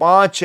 5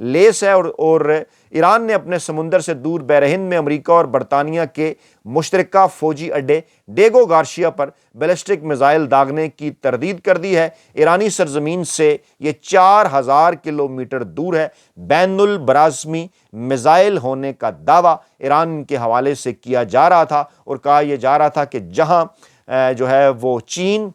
لیس ہے اور ایران نے اپنے سمندر سے دور بحر ہند میں امریکہ اور برطانیہ کے مشترکہ فوجی اڈے ڈیگو گارشیا پر بیلسٹک میزائل داغنے کی تردید کر دی ہے۔ ایرانی سرزمین سے یہ 4000 کلومیٹر دور ہے۔ بین البراعظمی میزائل ہونے کا دعویٰ ایران کے حوالے سے کیا جا رہا تھا اور کہا یہ جا رہا تھا کہ جہاں جو ہے وہ چین،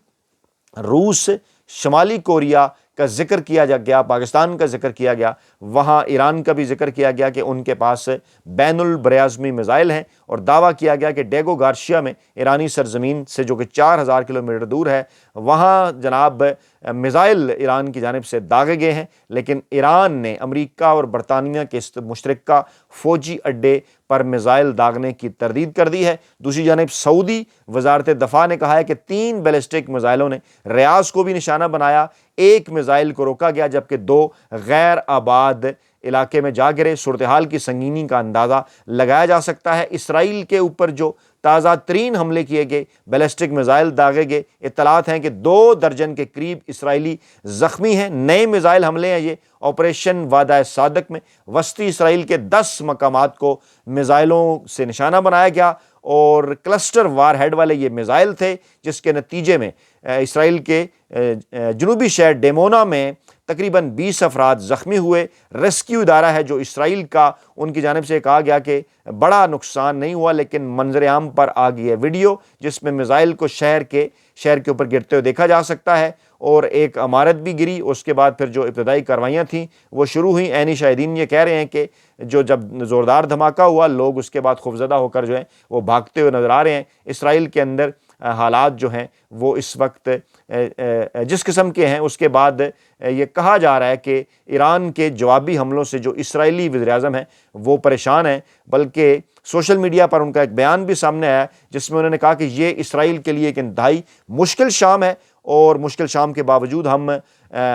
روس، شمالی کوریا کا ذکر کیا گیا، پاکستان کا ذکر کیا گیا، وہاں ایران کا بھی ذکر کیا گیا کہ ان کے پاس بین البراعظمی میزائل ہیں، اور دعویٰ کیا گیا کہ ڈیگو گارشیا میں ایرانی سرزمین سے جو کہ 4000 کلومیٹر دور ہے، وہاں جناب میزائل ایران کی جانب سے داغے گئے ہیں، لیکن ایران نے امریکہ اور برطانیہ کے مشترکہ فوجی اڈے پر میزائل داغنے کی تردید کر دی ہے۔ دوسری جانب سعودی وزارت دفاع نے کہا ہے کہ 3 بیلسٹک میزائلوں نے ریاض کو بھی نشانہ بنایا، ایک میزائل کو روکا گیا جبکہ 2 غیر آباد علاقے میں جا گرے۔ صورتحال کی سنگینی کا اندازہ لگایا جا سکتا ہے۔ اسرائیل کے اوپر جو تازہ ترین حملے کیے گئے، بیلسٹک میزائل داغے گئے، اطلاعات ہیں کہ 2 درجن کے قریب اسرائیلی زخمی ہیں۔ نئے میزائل حملے ہیں یہ آپریشن وعدہ صادق میں وسطی اسرائیل کے 10 مقامات کو میزائلوں سے نشانہ بنایا گیا اور کلسٹر وار ہیڈ والے یہ میزائل تھے، جس کے نتیجے میں اسرائیل کے جنوبی شہر ڈیمونا میں تقریباً 20 افراد زخمی ہوئے۔ ریسکیو ادارہ ہے جو اسرائیل کا، ان کی جانب سے کہا گیا کہ بڑا نقصان نہیں ہوا، لیکن منظر عام پر آ گئی ہے ویڈیو جس میں میزائل کو شہر کے اوپر گرتے ہوئے دیکھا جا سکتا ہے، اور ایک عمارت بھی گری۔ اس کے بعد پھر جو ابتدائی کارروائیاں تھیں وہ شروع ہوئیں۔ عینی شاہدین یہ کہہ رہے ہیں کہ جب زوردار دھماکہ ہوا، لوگ اس کے بعد خوفزدہ ہو کر جو ہیں وہ بھاگتے ہوئے نظر آ رہے ہیں۔ اسرائیل کے اندر حالات جو ہیں وہ اس وقت جس قسم کے ہیں، اس کے بعد یہ کہا جا رہا ہے کہ ایران کے جوابی حملوں سے جو اسرائیلی وزیر اعظم ہیں وہ پریشان ہیں، بلکہ سوشل میڈیا پر ان کا ایک بیان بھی سامنے آیا جس میں انہوں نے کہا کہ یہ اسرائیل کے لیے ایک انتہائی مشکل شام ہے، اور مشکل شام کے باوجود ہم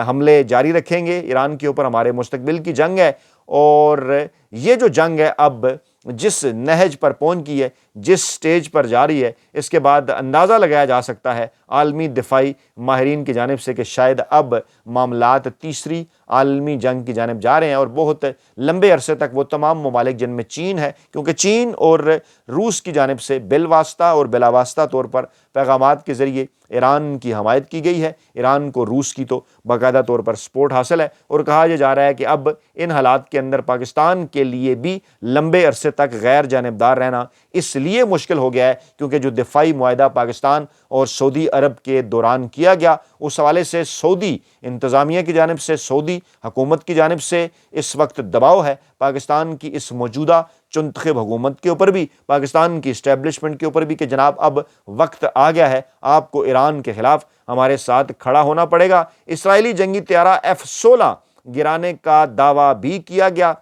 حملے جاری رکھیں گے۔ ایران کے اوپر ہمارے مستقبل کی جنگ ہے، اور یہ جو جنگ ہے اب جس نہج پر پہنچ گئی ہے، جس سٹیج پر جاری ہے، اس کے بعد اندازہ لگایا جا سکتا ہے عالمی دفاعی ماہرین کی جانب سے کہ شاید اب معاملات تیسری عالمی جنگ کی جانب جا رہے ہیں، اور بہت لمبے عرصے تک وہ تمام ممالک جن میں چین ہے، کیونکہ چین اور روس کی جانب سے بالواسطہ اور بلا واسطہ طور پر پیغامات کے ذریعے ایران کی حمایت کی گئی ہے۔ ایران کو روس کی تو باقاعدہ طور پر سپورٹ حاصل ہے، اور کہا یہ جا رہا ہے کہ اب ان حالات کے اندر پاکستان کے لیے بھی لمبے عرصے تک غیر جانبدار رہنا اس لیے مشکل ہو گیا ہے کیونکہ جو دفاعی معاہدہ پاکستان اور سعودی عرب کے دوران کیا گیا، اس حوالے سے سعودی انتظامیہ کی جانب سے، سعودی حکومت کی جانب سے اس وقت دباؤ ہے پاکستان کی اس موجودہ چنتخب حکومت کے اوپر بھی، پاکستان کی اسٹیبلشمنٹ کے اوپر بھی، کہ جناب اب وقت آ گیا ہے، آپ کو ایران کے خلاف ہمارے ساتھ کھڑا ہونا پڑے گا۔ اسرائیلی جنگی طیارہ F-16 گرانے کا دعویٰ بھی کیا گیا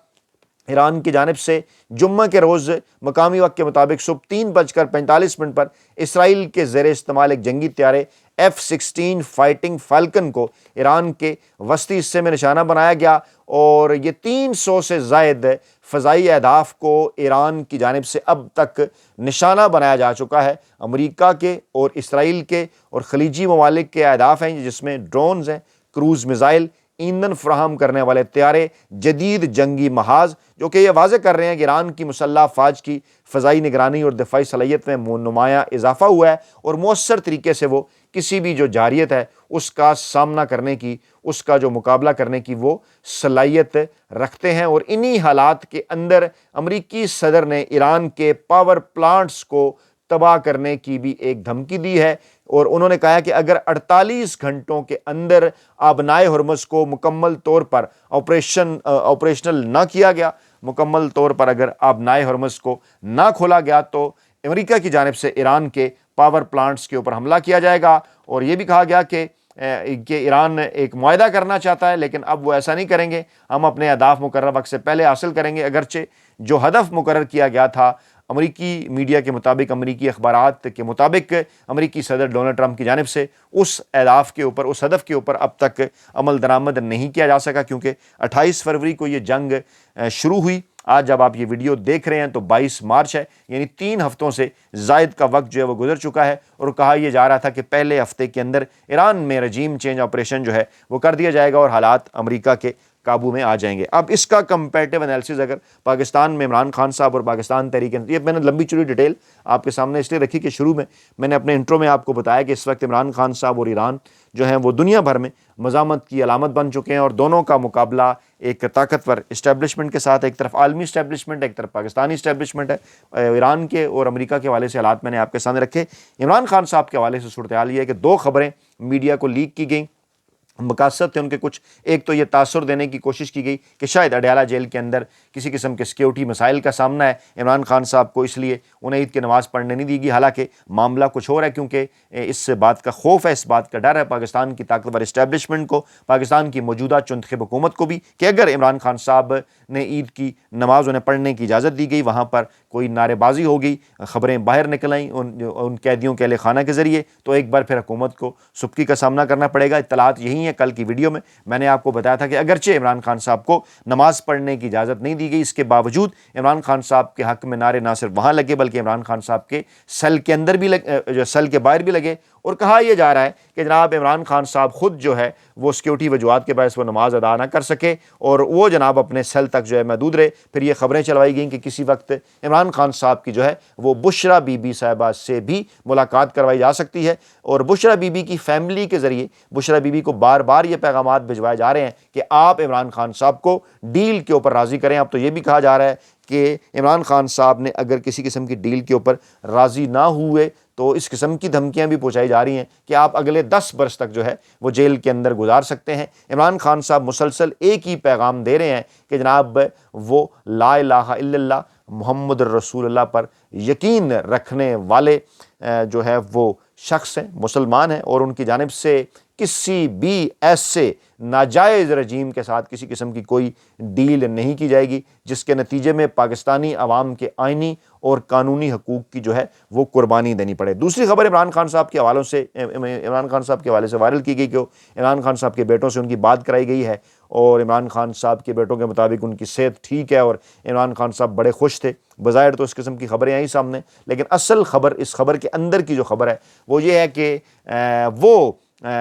ایران کی جانب سے۔ جمعہ کے روز مقامی وقت کے مطابق صبح 3:45 پر اسرائیل کے زیر استعمال ایک جنگی طیارے F-16 فائٹنگ فالکن کو ایران کے وسطی حصے میں نشانہ بنایا گیا، اور یہ 300 سے زائد فضائی اہداف کو ایران کی جانب سے اب تک نشانہ بنایا جا چکا ہے۔ امریکہ کے اور اسرائیل کے اور خلیجی ممالک کے اہداف ہیں، جس میں ڈرونز ہیں، کروز میزائل، ایندھن فراہم کرنے والے طیارے، جدید جنگی محاذ، جو کہ یہ واضح کر رہے ہیں کہ ایران کی مسلح افواج کی فضائی نگرانی اور دفاعی صلاحیت میں نمایاں اضافہ ہوا ہے، اور مؤثر طریقے سے وہ کسی بھی جو جارحیت ہے اس کا سامنا کرنے کی، اس کا جو مقابلہ کرنے کی وہ صلاحیت رکھتے ہیں۔ اور انہی حالات کے اندر امریکی صدر نے ایران کے پاور پلانٹس کو تباہ کرنے کی بھی ایک دھمکی دی ہے، اور انہوں نے کہا کہ اگر 48 گھنٹوں کے اندر آبنائے ہرمز کو مکمل طور پر آپریشنل نہ کیا گیا، مکمل طور پر اگر آبنائے ہرمز کو نہ کھولا گیا، تو امریکہ کی جانب سے ایران کے پاور پلانٹس کے اوپر حملہ کیا جائے گا۔ اور یہ بھی کہا گیا کہ ایران ایک معاہدہ کرنا چاہتا ہے، لیکن اب وہ ایسا نہیں کریں گے، ہم اپنے اہداف مقررہ وقت سے پہلے حاصل کریں گے۔ اگرچہ جو ہدف مقرر کیا گیا تھا امریکی میڈیا کے مطابق، امریکی اخبارات کے مطابق، امریکی صدر ڈونلڈ ٹرمپ کی جانب سے اس اہداف کے اوپر، اس ہدف کے اوپر اب تک عمل درآمد نہیں کیا جا سکا، کیونکہ 28 فروری کو یہ جنگ شروع ہوئی۔ آج جب آپ یہ ویڈیو دیکھ رہے ہیں تو 22 مارچ ہے، یعنی 3 ہفتوں سے زائد کا وقت جو ہے وہ گزر چکا ہے، اور کہا یہ جا رہا تھا کہ پہلے ہفتے کے اندر ایران میں رجیم چینج آپریشن جو ہے وہ کر دیا جائے گا، اور حالات امریکہ کے قابو میں آ جائیں گے۔ اب اس کا کمپیریٹیو انالیسز اگر پاکستان میں عمران خان صاحب اور پاکستان تحریک، یہ میں نے لمبی چوڑی ڈیٹیل آپ کے سامنے اس لیے رکھی کہ شروع میں نے اپنے انٹرو میں آپ کو بتایا کہ اس وقت عمران خان صاحب اور ایران جو ہیں وہ دنیا بھر میں مزاحمت کی علامت بن چکے ہیں، اور دونوں کا مقابلہ ایک طاقتور اسٹیبلشمنٹ کے ساتھ، ایک طرف عالمی اسٹیبلشمنٹ، ایک طرف پاکستانی اسٹیبلشمنٹ ہے۔ ایران کے اور امریکہ کے حوالے سے حالات میں نے آپ کے سامنے رکھے۔ عمران خان صاحب کے حوالے سے صورتحال یہ ہے کہ 2 خبریں میڈیا کو لیک کی گئیں، مقاصد تھے ان کے کچھ، ایک تو یہ تاثر دینے کی کوشش کی گئی کہ شاید اڈیالہ جیل کے اندر کسی قسم کے سیکیورٹی مسائل کا سامنا ہے عمران خان صاحب کو، اس لیے انہیں عید کی نماز پڑھنے نہیں دی گئی، حالانکہ معاملہ کچھ اور ہے، کیونکہ اس بات کا خوف ہے، اس بات کا ڈر ہے پاکستان کی طاقتور اسٹیبلشمنٹ کو، پاکستان کی موجودہ چنتخب حکومت کو بھی، کہ اگر عمران خان صاحب نے عید کی نماز انہیں پڑھنے کی اجازت دی گئی، وہاں پر کوئی نعرے بازی ہو گئی، خبریں باہر نکل آئیں ان قیدیوں کے اہل خانہ کے ذریعے، تو ایک بار پھر حکومت کو سبکی کا سامنا کرنا پڑے گا۔ اطلاعات یہی ہیں، کل کی ویڈیو میں نے آپ کو بتایا تھا کہ اگرچہ عمران خان صاحب کو نماز پڑھنے کی اجازت نہیں دی گئی، اس کے باوجود عمران خان صاحب کے حق میں نعرے نہ صرف وہاں لگے بلکہ عمران خان صاحب کے سیل کے اندر بھی جو سیل کے باہر بھی لگے، اور کہا یہ جا رہا ہے کہ جناب عمران خان صاحب خود جو ہے وہ سیکیورٹی وجوہات کے باعث وہ نماز ادا نہ کر سکے، اور وہ جناب اپنے سیل تک جو ہے محدود رہے۔ پھر یہ خبریں چلوائی گئیں کہ کسی وقت عمران خان صاحب کی جو ہے وہ بشرا بی بی صاحبہ سے بھی ملاقات کروائی جا سکتی ہے، اور بشرا بی بی کی فیملی کے ذریعے بشرا بی بی کو بار بار یہ پیغامات بھجوائے جا رہے ہیں کہ آپ عمران خان صاحب کو ڈیل کے اوپر راضی کریں۔ اب تو یہ بھی کہا جا رہا ہے کہ عمران خان صاحب نے اگر کسی قسم کی ڈیل کے اوپر راضی نہ ہوئے تو اس قسم کی دھمکیاں بھی پہنچائی جا رہی ہیں کہ آپ اگلے 10 برس تک جو ہے وہ جیل کے اندر گزار سکتے ہیں۔ عمران خان صاحب مسلسل ایک ہی پیغام دے رہے ہیں کہ جناب وہ لا الہ الا اللہ محمد رسول اللہ پر یقین رکھنے والے جو ہے وہ شخص ہیں، مسلمان ہیں، اور ان کی جانب سے کسی بھی ایسے ناجائز رجیم کے ساتھ کسی قسم کی کوئی ڈیل نہیں کی جائے گی جس کے نتیجے میں پاکستانی عوام کے آئینی اور قانونی حقوق کی جو ہے وہ قربانی دینی پڑے۔ دوسری خبر عمران خان صاحب کے حوالوں سے عمران خان صاحب کے حوالے سے وائرل کی گئی کہ عمران خان صاحب کے بیٹوں سے ان کی بات کرائی گئی ہے، اور عمران خان صاحب کے بیٹوں کے مطابق ان کی صحت ٹھیک ہے اور عمران خان صاحب بڑے خوش تھے۔ بظاہر تو اس قسم کی خبریں آئیں سامنے، لیکن اصل خبر، اس خبر کے اندر کی جو خبر ہے وہ یہ ہے کہ وہ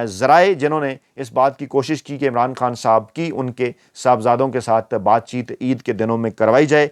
ذرائع جنہوں نے اس بات کی کوشش کی کہ عمران خان صاحب کی ان کے صاحبزادوں کے ساتھ بات چیت عید کے دنوں میں کروائی جائے،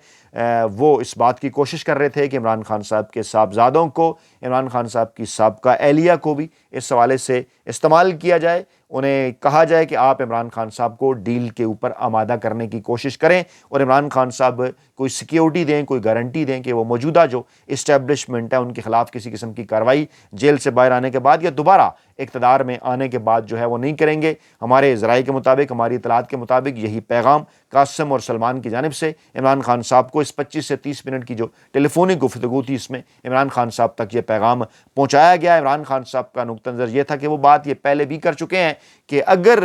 وہ اس بات کی کوشش کر رہے تھے کہ عمران خان صاحب کے صاحبزادوں کو، عمران خان صاحب کی سابقہ اہلیہ کو بھی اس حوالے سے استعمال کیا جائے، انہیں کہا جائے کہ آپ عمران خان صاحب کو ڈیل کے اوپر آمادہ کرنے کی کوشش کریں، اور عمران خان صاحب کوئی سیکیورٹی دیں، کوئی گارنٹی دیں کہ وہ موجودہ جو اسٹیبلشمنٹ ہے ان کے خلاف کسی قسم کی کارروائی جیل سے باہر آنے کے بعد یا دوبارہ اقتدار میں آنے کے بعد جو ہے وہ نہیں کریں گے۔ ہمارے ذرائع کے مطابق، ہماری اطلاعات کے مطابق یہی پیغام قاسم اور سلمان کی جانب سے عمران خان صاحب کو اس 25 سے 30 منٹ کی جو ٹیلی فونک گفتگو تھی اس میں عمران خان صاحب تک یہ پیغام پہنچایا گیا۔ عمران خان صاحب کا نقطہ نظر یہ تھا کہ وہ بات یہ پہلے بھی کر چکے ہیں کہ اگر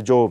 جو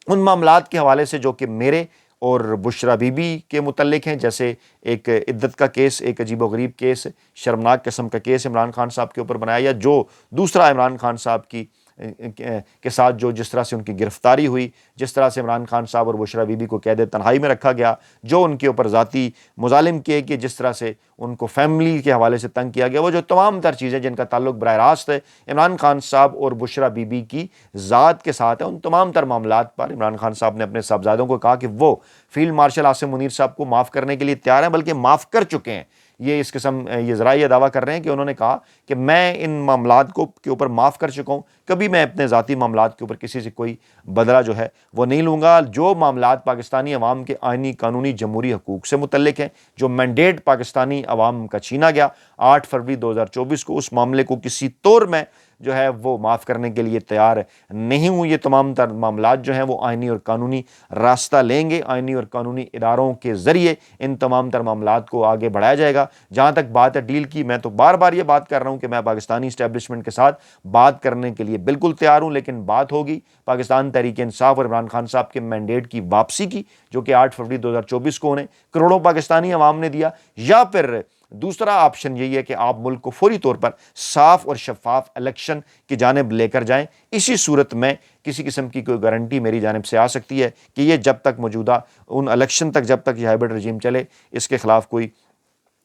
ان معاملات کے حوالے سے جو کہ میرے اور بشرا بی بی کے متعلق ہیں، جیسے ایک عدت کا کیس، ایک عجیب و غریب کیس، شرمناک قسم کا کیس عمران خان صاحب کے اوپر بنایا، یا جو دوسرا عمران خان صاحب کے ساتھ جو جس طرح سے ان کی گرفتاری ہوئی، جس طرح سے عمران خان صاحب اور بشرا بی بی کو قید تنہائی میں رکھا گیا، جو ان کے اوپر ذاتی مظالم کیے کہ جس طرح سے ان کو فیملی کے حوالے سے تنگ کیا گیا، وہ جو تمام تر چیزیں جن کا تعلق براہ راست عمران خان صاحب اور بشرا بی بی کی ذات کے ساتھ ہے، ان تمام تر معاملات پر عمران خان صاحب نے اپنے صاحبزادوں کو کہا کہ وہ فیلڈ مارشل عاصم منیر صاحب کو معاف کرنے کے لیے تیار ہیں، بلکہ معاف کر چکے ہیں۔ یہ ذرائع دعویٰ کر رہے ہیں کہ انہوں نے کہا کہ میں ان معاملات کے اوپر معاف کر چکا ہوں، کبھی میں اپنے ذاتی معاملات کے اوپر کسی سے کوئی بدلہ جو ہے وہ نہیں لوں گا۔ جو معاملات پاکستانی عوام کے آئینی قانونی جمہوری حقوق سے متعلق ہیں، جو مینڈیٹ پاکستانی عوام کا چھینا گیا 8 فروری 2024 کو، اس معاملے کو کسی طور میں جو ہے وہ معاف کرنے کے لیے تیار نہیں ہوں۔ یہ تمام تر معاملات جو ہیں وہ آئینی اور قانونی راستہ لیں گے، آئینی اور قانونی اداروں کے ذریعے ان تمام تر معاملات کو آگے بڑھایا جائے گا۔ جہاں تک بات ہے ڈیل کی، میں تو بار بار یہ بات کر رہا ہوں کہ میں پاکستانی اسٹیبلشمنٹ کے ساتھ بات کرنے کے لیے بالکل تیار ہوں، لیکن بات ہوگی پاکستان تحریک انصاف اور عمران خان صاحب کے مینڈیٹ کی واپسی کی، جو کہ 8 فروری 2024 کو انہیں کروڑوں پاکستانی عوام نے دیا، یا پھر دوسرا آپشن یہی ہے کہ آپ ملک کو فوری طور پر صاف اور شفاف الیکشن کی جانب لے کر جائیں۔ اسی صورت میں کسی قسم کی کوئی گارنٹی میری جانب سے آ سکتی ہے کہ یہ جب تک موجودہ ان الیکشن تک جب تک یہ ہائبرڈ رجیم چلے، اس کے خلاف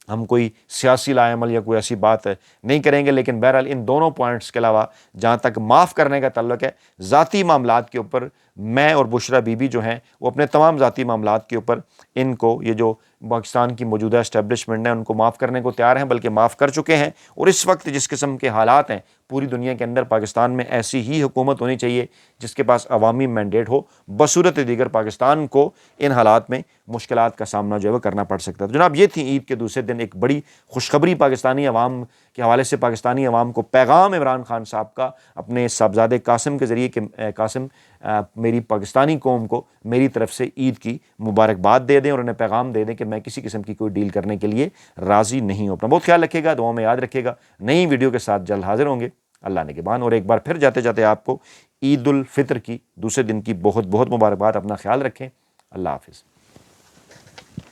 ہم کوئی سیاسی لا عمل یا کوئی ایسی بات نہیں کریں گے۔ لیکن بہرحال ان دونوں پوائنٹس کے علاوہ جہاں تک معاف کرنے کا تعلق ہے، ذاتی معاملات کے اوپر میں اور بشرا بی بی جو ہیں وہ اپنے تمام ذاتی معاملات کے اوپر ان کو یہ جو پاکستان کی موجودہ اسٹیبلشمنٹ ہے ان کو معاف کرنے کو تیار ہیں، بلکہ معاف کر چکے ہیں۔ اور اس وقت جس قسم کے حالات ہیں پوری دنیا کے اندر، پاکستان میں ایسی ہی حکومت ہونی چاہیے جس کے پاس عوامی مینڈیٹ ہو، بصورت دیگر پاکستان کو ان حالات میں مشکلات کا سامنا جو ہے وہ کرنا پڑ سکتا ہے۔ تو جناب یہ تھی عید کے دوسرے دن ایک بڑی خوشخبری پاکستانی عوام کے حوالے سے، پاکستانی عوام کو پیغام عمران خان صاحب کا اپنے صاحبزادے قاسم کے ذریعے کہ قاسم میری پاکستانی قوم کو میری طرف سے عید کی مبارکباد دے دیں اور انہیں پیغام دے دیں کہ میں کسی قسم کی کوئی ڈیل کرنے کے لیے راضی نہیں ہوں۔ اپنا بہت خیال رکھیے گا، دعاؤں میں یاد رکھیے گا۔ نئی ویڈیو کے ساتھ جلد حاضر ہوں گے اللہ نگہبان۔ اور ایک بار پھر جاتے جاتے آپ کو عید الفطر کی دوسرے دن کی بہت بہت مبارکباد۔ اپنا خیال رکھیں، اللہ حافظ۔